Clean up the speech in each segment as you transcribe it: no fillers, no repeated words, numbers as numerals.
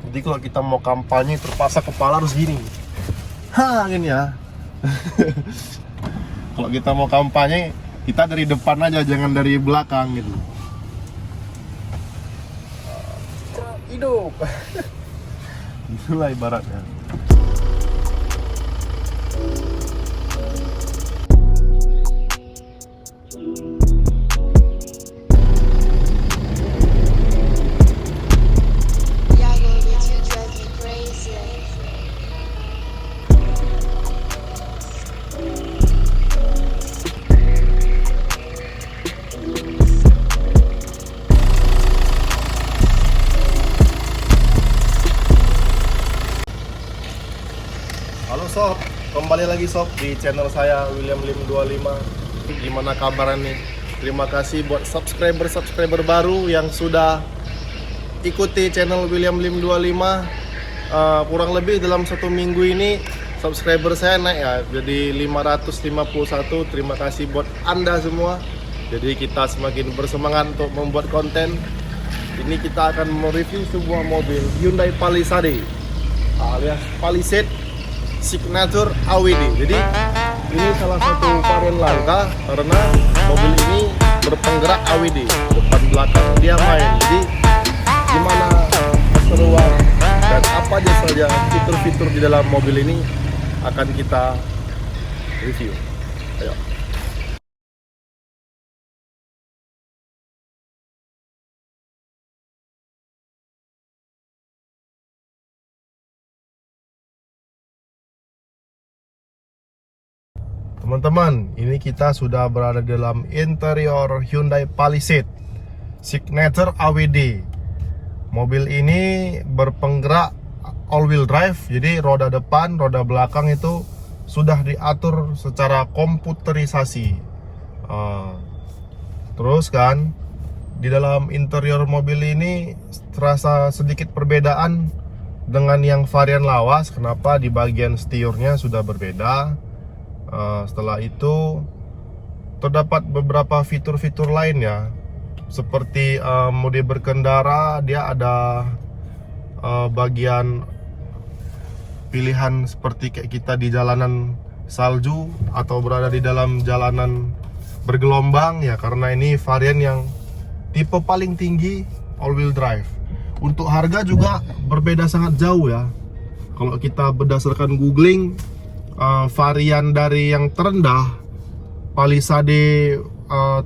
Jadi kalau kita mau kampanye terpaksa kepala harus gini. Gini ya. Kalau kita mau kampanye, kita dari depan aja, jangan dari belakang gitu. Hidup. Itulah ibaratnya. Halo sob, kembali lagi sob di channel saya William Lim 25. Gimana kabarnya nih? Terima kasih buat subscriber baru yang sudah ikuti channel William Lim 25. Kurang lebih dalam 1 minggu ini subscriber saya naik ya, jadi 551. Terima kasih buat Anda semua. Jadi kita semakin bersemangat untuk membuat konten. Ini kita akan mereview sebuah mobil Hyundai Palisade alias Palisade Signature AWD. Jadi ini salah satu varian langka karena mobil ini berpenggerak AWD, depan belakang dia main. Jadi gimana keseruan dan apa aja saja fitur-fitur di dalam mobil ini akan kita review. Ayo. Teman-teman, ini kita sudah berada di dalam interior Hyundai Palisade Signature AWD. Mobil ini berpenggerak all-wheel drive, jadi roda depan, roda belakang itu sudah diatur secara komputerisasi. Terus kan, di dalam interior mobil ini terasa sedikit perbedaan dengan yang varian lawas. Kenapa? Di bagian setirnya sudah berbeda. Setelah itu terdapat beberapa fitur-fitur lain ya, seperti mode berkendara. Dia ada bagian pilihan seperti kayak kita di jalanan salju atau berada di dalam jalanan bergelombang ya, karena ini varian yang tipe paling tinggi all-wheel drive. Untuk harga juga berbeda sangat jauh ya. Kalau kita berdasarkan googling, varian dari yang terendah Palisade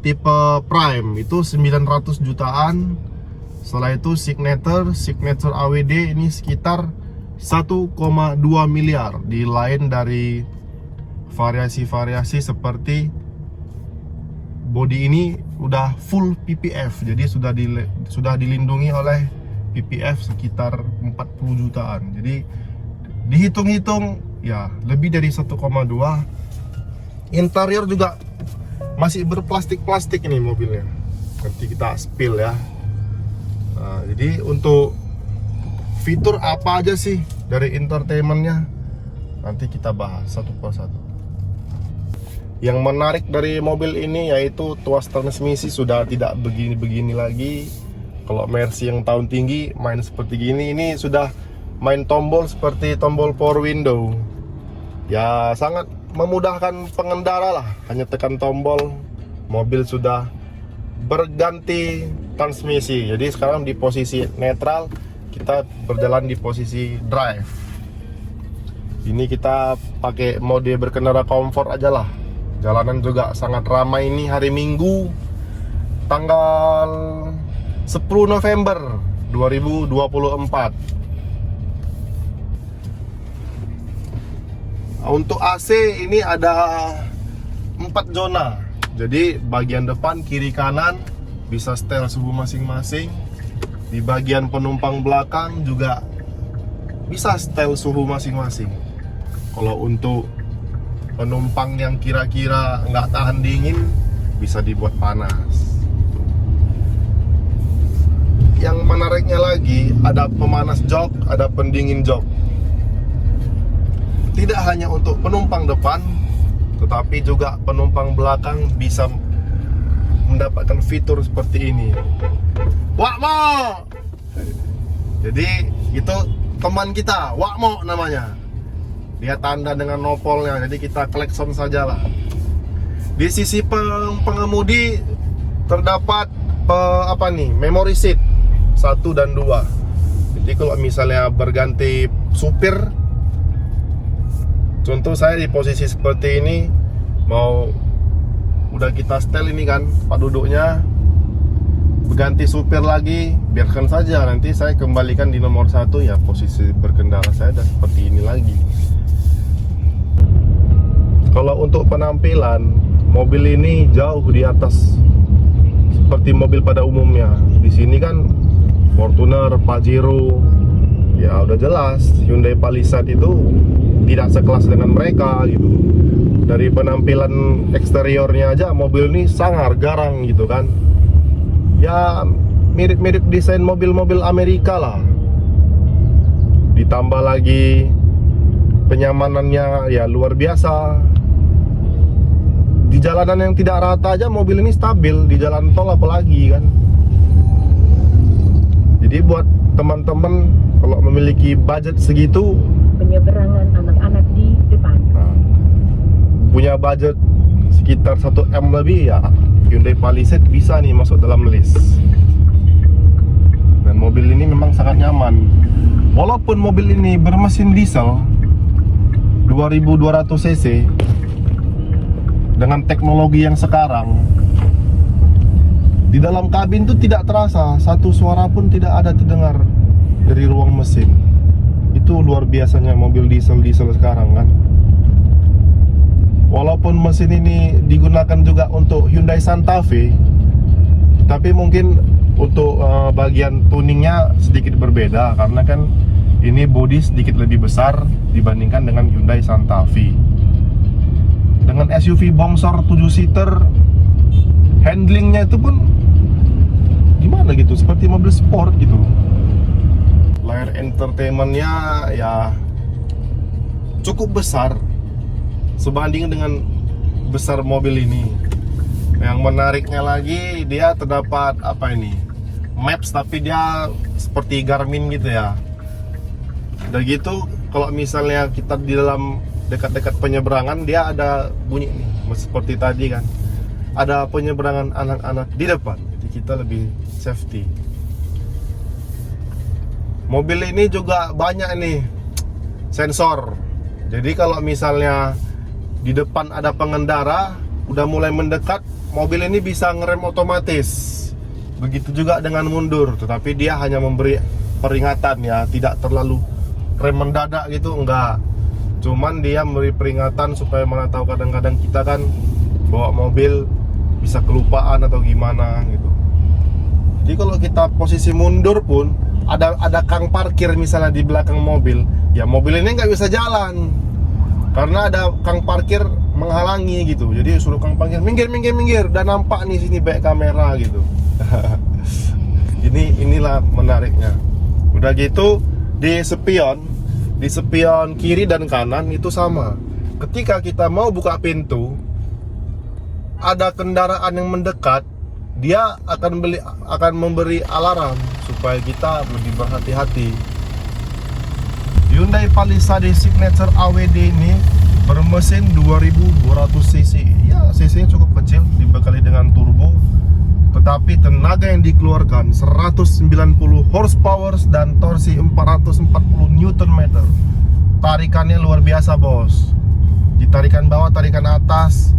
tipe Prime itu 900 jutaan. Setelah itu Signature AWD ini sekitar 1,2 miliar. Di lain dari variasi-variasi seperti body ini udah full PPF, jadi sudah dilindungi oleh PPF sekitar 40 jutaan. Jadi dihitung-hitung ya lebih dari 1,2. Interior juga masih berplastik-plastik ini mobilnya. Nanti kita spill ya. Jadi untuk fitur apa aja sih dari entertainmentnya, nanti kita bahas satu persatu. Yang menarik dari mobil ini yaitu tuas transmisi sudah tidak begini-begini lagi. Kalau Mercy yang tahun tinggi main seperti gini, ini sudah main tombol seperti tombol power window. Ya sangat memudahkan pengendara lah, hanya tekan tombol, mobil sudah berganti transmisi. Jadi sekarang di posisi netral, kita berjalan di posisi drive. Ini kita pakai mode berkendara comfort aja lah. Jalanan juga sangat ramai ini hari Minggu tanggal 10 November 2024. Untuk AC ini ada 4 zona. Jadi bagian depan, kiri, kanan bisa setel suhu masing-masing. Di bagian penumpang belakang juga bisa setel suhu masing-masing. Kalau untuk penumpang yang kira-kira nggak tahan dingin, bisa dibuat panas. Yang menariknya lagi, ada pemanas jok, ada pendingin jok. Tidak hanya untuk penumpang depan, tetapi juga penumpang belakang bisa mendapatkan fitur seperti ini. Wah, mau Jadi itu teman kita, Wakmo namanya. Dia tanda dengan nopolnya, jadi kita klakson sajalah. Di sisi pengemudi terdapat memory seat 1 dan 2. Jadi kalau misalnya berganti supir, contoh saya di posisi seperti ini, mau udah kita setel ini kan tempat duduknya, berganti supir lagi, biarkan saja, nanti saya kembalikan di nomor 1 ya, posisi berkendara saya dan seperti ini lagi. Kalau untuk penampilan, mobil ini jauh di atas seperti mobil pada umumnya. Di sini kan Fortuner, Pajero, ya udah jelas Hyundai Palisade itu tidak sekelas dengan mereka gitu. Dari penampilan eksteriornya aja mobil ini sangar, garang gitu kan. Ya mirip-mirip desain mobil-mobil Amerika lah. Ditambah lagi penyamanannya ya luar biasa. Di jalanan yang tidak rata aja mobil ini stabil, di jalan tol apalagi kan. Jadi buat teman-teman kalau memiliki budget segitu, penyeberangan anak-anak di depan. Punya budget sekitar 1 M lebih ya, Hyundai Palisade bisa nih masuk dalam list. Dan mobil ini memang sangat nyaman. Walaupun mobil ini bermesin diesel 2200 cc dengan teknologi yang sekarang, di dalam kabin tuh tidak terasa satu suara pun tidak ada terdengar dari ruang mesin. Itu luar biasanya mobil diesel sekarang kan. Walaupun mesin ini digunakan juga untuk Hyundai Santa Fe, tapi mungkin untuk bagian tuningnya sedikit berbeda, karena kan ini bodi sedikit lebih besar dibandingkan dengan Hyundai Santa Fe. Dengan SUV bongsor 7 seater, handlingnya itu pun gimana gitu, seperti mobil sport gitu. Layar entertainmentnya ya cukup besar sebanding dengan besar mobil ini. Yang menariknya lagi, dia terdapat Maps, tapi dia seperti Garmin gitu ya. Udah gitu, kalau misalnya kita di dalam dekat-dekat penyeberangan, dia ada bunyi nih, seperti tadi kan, ada penyeberangan anak-anak di depan, jadi kita lebih safety. Mobil ini juga banyak nih sensor. Jadi kalau misalnya di depan ada pengendara udah mulai mendekat, mobil ini bisa ngerem otomatis. Begitu juga dengan mundur, tetapi dia hanya memberi peringatan ya, tidak terlalu rem mendadak gitu, enggak. Cuman dia memberi peringatan supaya mana tahu kadang-kadang kita kan bawa mobil bisa kelupaan atau gimana gitu. Jadi kalau kita posisi mundur pun ada kang parkir misalnya di belakang mobil, ya mobil ini nggak bisa jalan karena ada kang parkir menghalangi gitu. Jadi suruh kang parkir minggir, dan nampak nih sini back kamera gitu. Inilah menariknya. Udah gitu di spion kiri dan kanan itu sama. Ketika kita mau buka pintu, ada kendaraan yang mendekat, dia akan memberi alarm supaya kita lebih berhati-hati. Hyundai Palisade Signature AWD ini bermesin 2200 cc. Ya, cc-nya cukup kecil dibekali dengan turbo, tetapi tenaga yang dikeluarkan 190 horsepower dan torsi 440 Nm. Tarikannya luar biasa, bos. Ditarikan bawah, tarikan atas,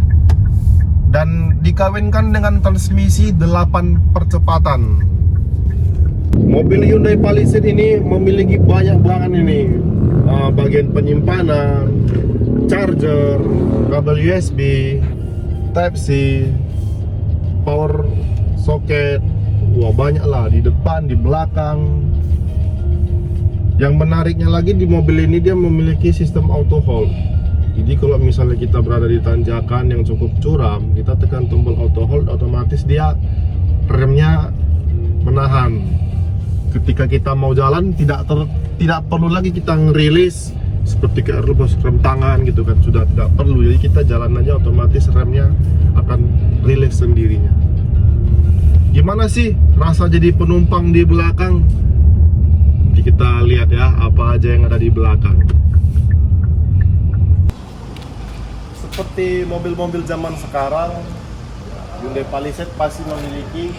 dan dikawinkan dengan transmisi 8 percepatan. Mobil Hyundai Palisade ini memiliki banyak banget ini, bagian penyimpanan, charger, kabel USB, Type-C, power soket, wah banyak lah di depan, di belakang. Yang menariknya lagi di mobil ini, dia memiliki sistem auto hold. Jadi kalau misalnya kita berada di tanjakan yang cukup curam, kita tekan tombol auto hold, otomatis dia remnya menahan. Ketika kita mau jalan, tidak perlu lagi kita ngerilis seperti kayak rem tangan gitu kan, sudah tidak perlu. Jadi kita jalan aja, otomatis remnya akan rilis sendirinya. Gimana sih rasa jadi penumpang di belakang? Nanti kita lihat ya apa aja yang ada di belakang. Seperti mobil-mobil zaman sekarang, Hyundai Palisade pasti memiliki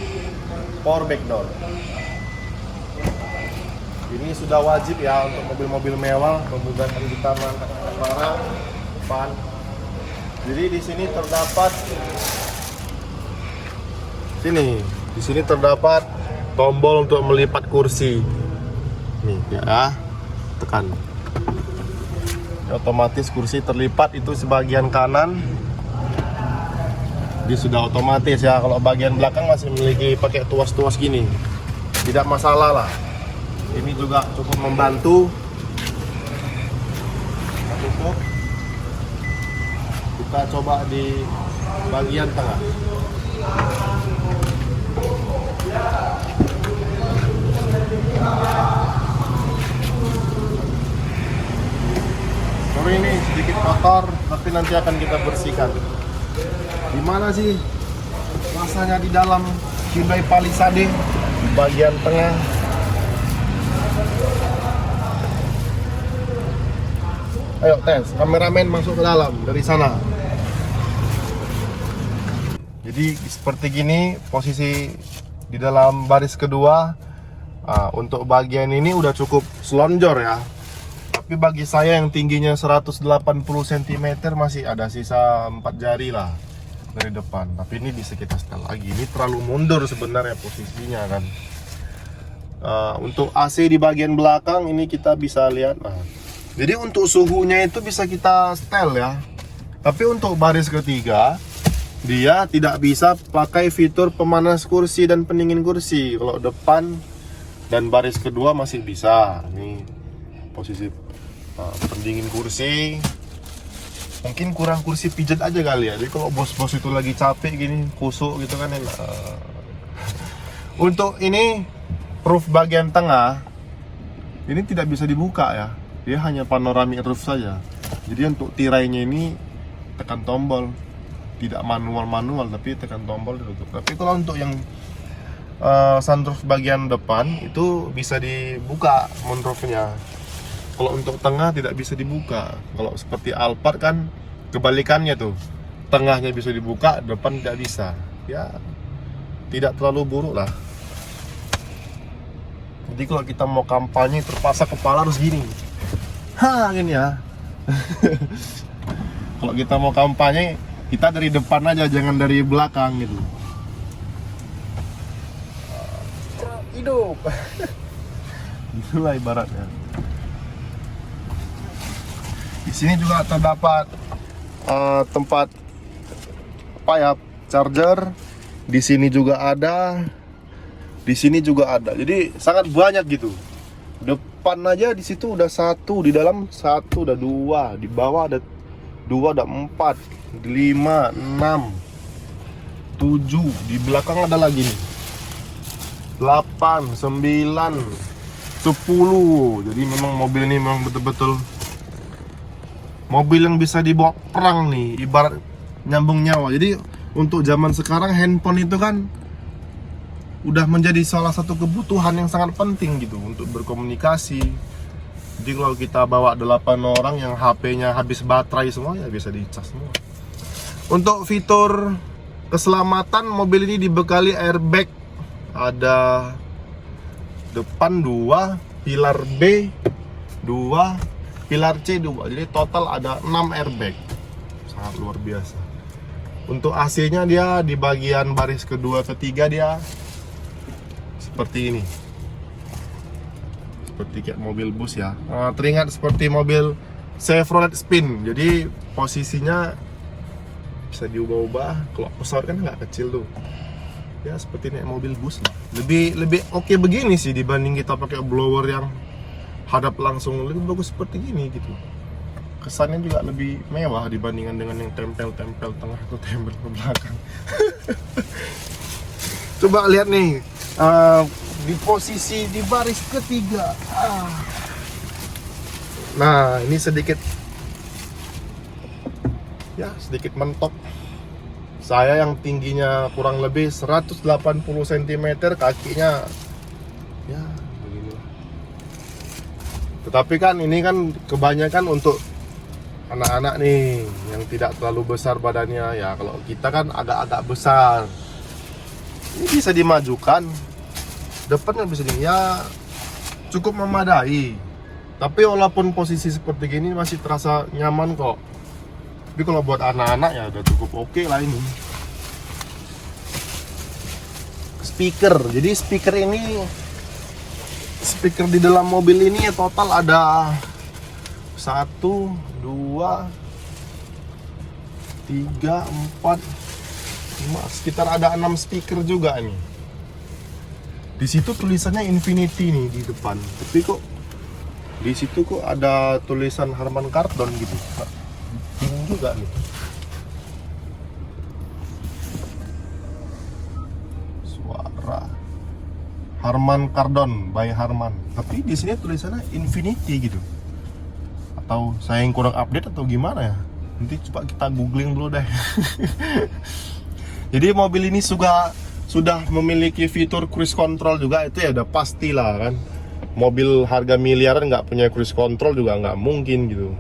power back door. Ini sudah wajib ya untuk mobil-mobil mewah, memudahkan kita mengangkat barang depan. Jadi di sini terdapat di sini terdapat tombol untuk melipat kursi. Nih ya, tekan. Otomatis kursi terlipat itu sebagian kanan. Dia sudah otomatis ya. Kalau bagian belakang masih memiliki pakai tuas-tuas gini. Tidak masalah lah. Ini juga cukup membantu. Kita tutup. Kita coba di bagian tengah. Sorry ini sedikit kotor, tapi nanti akan kita bersihkan. Gimana sih rasanya di dalam Hyundai Palisade di bagian tengah? Ayo tes, kameramen masuk ke dalam dari sana. Jadi seperti gini posisi di dalam baris kedua. Untuk bagian ini udah cukup selonjor ya. Tapi bagi saya yang tingginya 180 cm masih ada sisa 4 jari lah dari depan. Tapi ini bisa kita setel lagi. Ini terlalu mundur sebenarnya posisinya kan. Untuk AC di bagian belakang ini kita bisa lihat. Jadi untuk suhunya itu bisa kita setel ya. Tapi untuk baris ketiga dia tidak bisa pakai fitur pemanas kursi dan pendingin kursi. Kalau depan dan baris kedua masih bisa. Ini posisi pendingin kursi. Mungkin kurang kursi pijat aja kali ya. Jadi kalau bos-bos itu lagi capek gini, kusuk gitu kan enak. Untuk ini roof bagian tengah ini tidak bisa dibuka ya. Dia hanya panoramic roof saja. Jadi untuk tirainya ini tekan tombol. Tidak manual tapi tekan tombol ditutup. Tapi kalau untuk yang sunroof bagian depan itu bisa dibuka moonroofnya. Kalau untuk tengah tidak bisa dibuka. Kalau seperti Alphard kan kebalikannya tuh, tengahnya bisa dibuka, depan tidak bisa. Ya tidak terlalu buruk lah. Jadi kalau kita mau kampanye terpaksa kepala harus gini. Gini ya. Kalau kita mau kampanye kita dari depan aja, jangan dari belakang gitu. Hidup. Itulah ibaratnya. Di sini juga terdapat tempat apa ya, charger. Di sini juga ada. Di sini juga ada. Jadi sangat banyak gitu. Depan aja di situ udah satu, di dalam satu, udah dua, di bawah ada dua, ada 4, 5, 6, 7. Di belakang ada lagi nih 8, 9, 10. Jadi memang mobil ini memang betul-betul mobil yang bisa dibawa perang nih, ibarat nyambung nyawa. Jadi untuk zaman sekarang handphone itu kan udah menjadi salah satu kebutuhan yang sangat penting gitu untuk berkomunikasi. Jadi kalau kita bawa 8 orang yang HP-nya habis baterai semua ya bisa dicas semua. Untuk fitur keselamatan, mobil ini dibekali airbag. Ada depan 2, pilar B 2, pilar C 2. Jadi total ada 6 airbag. Sangat luar biasa. Untuk AC-nya dia di bagian baris kedua ketiga dia seperti ini. Seperti kayak mobil bus ya. Teringat seperti mobil Chevrolet Spin. Jadi posisinya bisa diubah-ubah. Kalau pesawat kan nggak kecil tuh. Ya seperti naik mobil bus lah. Lebih oke begini sih dibanding kita pakai blower yang hadap langsung. Lebih bagus seperti gini gitu. Kesannya juga lebih mewah dibandingkan dengan yang tempel-tempel tengah atau tempel ke belakang. Coba lihat nih, di posisi di baris ketiga. Nah ini sedikit mentok. Saya yang tingginya kurang lebih 180 cm, kakinya ya beginilah. Tetapi kan ini kan kebanyakan untuk anak-anak nih yang tidak terlalu besar badannya ya. Kalau kita kan agak-agak besar, ini bisa dimajukan, depannya bisa ya cukup memadai. Tapi walaupun posisi seperti gini masih terasa nyaman kok. Tapi kalau buat anak-anak ya udah cukup oke lah ini. Speaker, jadi speaker di dalam mobil ini total ada 1, 2, 3, 4, 5, sekitar ada 6 speaker juga nih. Di situ tulisannya Infinity nih di depan, tapi kok di situ kok ada tulisan Harman Kardon gitu. Bingung juga nih. Suara Harman Kardon by Harman, tapi di sini tulisannya Infinity gitu. Atau saya yang kurang update atau gimana ya? Nanti coba kita googling dulu deh. Jadi mobil ini sudah memiliki fitur cruise control juga, itu ya udah pastilah kan. Mobil harga miliaran nggak punya cruise control juga nggak mungkin gitu.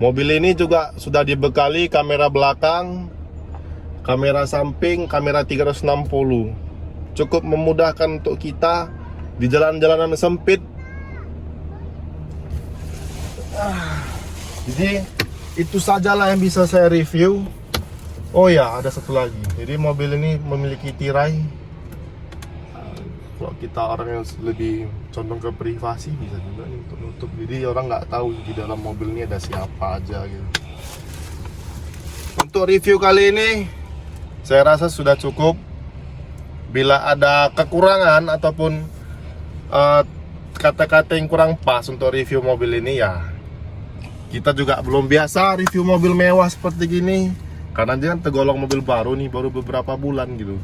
Mobil ini juga sudah dibekali kamera belakang, kamera samping, kamera 360. Cukup memudahkan untuk kita di jalan-jalanan sempit. Jadi itu sajalah yang bisa saya review. Oh ya, ada satu lagi. Jadi mobil ini memiliki tirai. Kalau kita orang yang lebih condong ke privasi bisa juga nih untuk nutup. Jadi orang nggak tahu di dalam mobil ini ada siapa aja gitu. Untuk review kali ini saya rasa sudah cukup. Bila ada kekurangan ataupun kata-kata yang kurang pas untuk review mobil ini ya, kita juga belum biasa review mobil mewah seperti gini. Karena dia kan tergolong mobil baru nih, baru beberapa bulan gitu.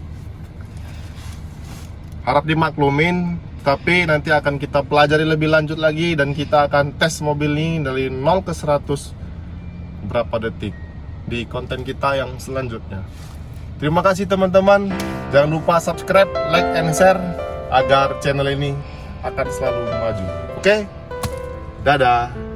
Harap dimaklumin, tapi nanti akan kita pelajari lebih lanjut lagi dan kita akan tes mobil ini dari 0 ke 100 berapa detik di konten kita yang selanjutnya. Terima kasih teman-teman. Jangan lupa subscribe, like, and share agar channel ini akan selalu maju. Oke? Dadah.